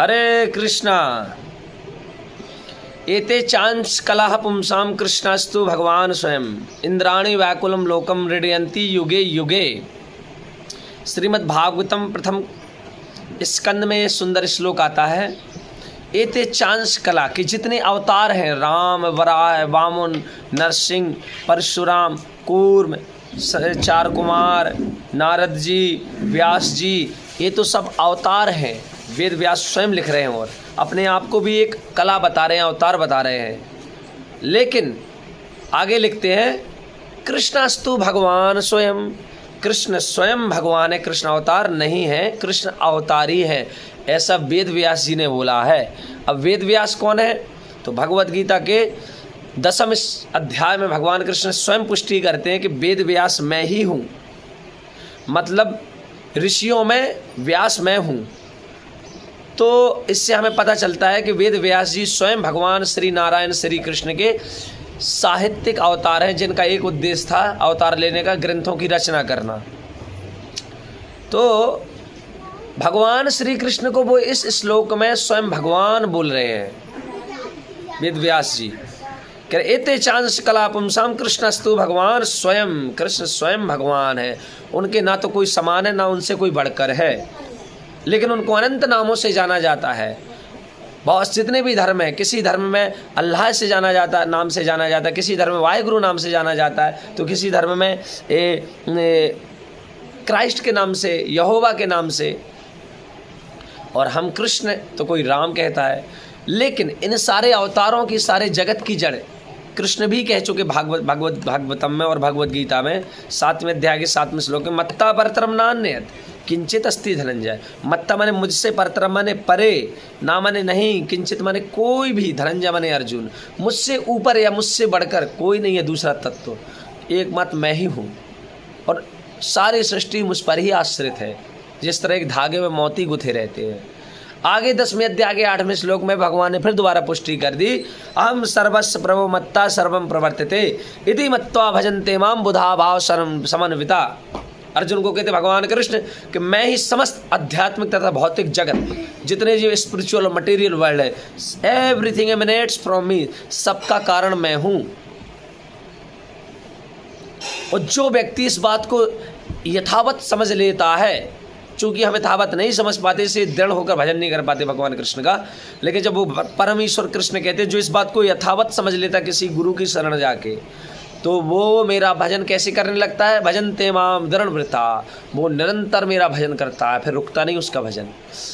हरे कृष्णा। एते चांस कलाः पुंसां कृष्णास्तु भगवान स्वयं इंद्राणी व्याकुलम लोकम हृदयन्ति युगे युगे। श्रीमद् भागवतम प्रथम स्कंद में ये सुंदर श्लोक आता है। एते चांस कला के जितने अवतार हैं, राम, वराह, वामन, नरसिंह, परशुराम, कूर्म, चार कुमार, नारद जी, व्यास जी, ये तो सब अवतार हैं। वेद व्यास स्वयं लिख रहे हैं और अपने आप को भी एक कला बता रहे हैं, अवतार बता रहे हैं। लेकिन आगे लिखते हैं कृष्णास्तु भगवान स्वयं। कृष्ण स्वयं भगवान है, कृष्ण अवतार नहीं है, कृष्ण अवतारी है, ऐसा वेद व्यास जी ने बोला है। अब वेद व्यास कौन है? तो भगवत गीता के 10वें अध्याय में भगवान कृष्ण स्वयं पुष्टि करते हैं कि वेद व्यास मैं ही हूँ। मतलब ऋषियों में व्यास मैं हूँ। तो इससे हमें पता चलता है कि वेद व्यास जी स्वयं भगवान श्री नारायण श्री कृष्ण के साहित्यिक अवतार हैं, जिनका एक उद्देश्य था अवतार लेने का, ग्रंथों की रचना करना। तो भगवान श्री कृष्ण को वो इस श्लोक में स्वयं भगवान बोल रहे हैं वेद व्यास जी। कह एते चांस कला पुंसाम कृष्णस्तु भगवान स्वयं। कृष्ण स्वयं भगवान है, उनके ना तो कोई समान है ना उनसे कोई बढ़कर है, लेकिन उनको अनंत नामों से जाना जाता है। बहुत जितने भी धर्म हैं, किसी धर्म में अल्लाह से जाना जाता है, नाम से जाना जाता है, किसी धर्म में वाहिगुरु नाम से जाना जाता है, तो किसी धर्म में क्राइस्ट के नाम से, यहोवा के नाम से, और हम कृष्ण तो कोई राम कहता है। लेकिन इन सारे अवतारों की, सारे जगत की जड़ कृष्ण भी कह चुके भागवतम में और भगवत गीता में 7वें अध्याय के 7वें श्लोक में, मत्ता परतरम नान्यत् किंचित अस्ति धनंजय। मत्ता माने मुझसे, परतरम माने परे, ना माने नहीं, किंचित माने कोई भी, धनंजय माने अर्जुन। मुझसे ऊपर या मुझसे बढ़कर कोई नहीं है दूसरा तत्व, एकमात्र मैं ही हूँ। और सारी सृष्टि मुझ पर ही आश्रित है, जिस तरह एक धागे में मोती गुथे रहते हैं। आगे 10वें अध्याय के 8वें श्लोक में भगवान ने फिर दोबारा पुष्टि कर दी, अहम सर्वस्व प्रभो मत्ता सर्वम प्रवर्तते इति मत्वा भजन्ते माम बुधा भाव समन्विता। अर्जुन को कहते भगवान कृष्ण कि मैं ही समस्त आध्यात्मिक तथा भौतिक जगत, जितने जो स्पिरिचुअल और मटेरियल वर्ल्ड है, एवरीथिंग एमिनेट्स फ्रॉम मी, सबका कारण मैं हूँ। और जो व्यक्ति इस बात को यथावत समझ लेता है, चूँकि हम यथावत नहीं समझ पाते, इसे दृढ़ होकर भजन नहीं कर पाते भगवान कृष्ण का, लेकिन जब वो परमेश्वर कृष्ण कहते जो इस बात को यथावत समझ लेता किसी गुरु की शरण जाके, तो वो मेरा भजन कैसे करने लगता है? भजन ते माम दृढ़ वृता, वो निरंतर मेरा भजन करता है, फिर रुकता नहीं उसका भजन।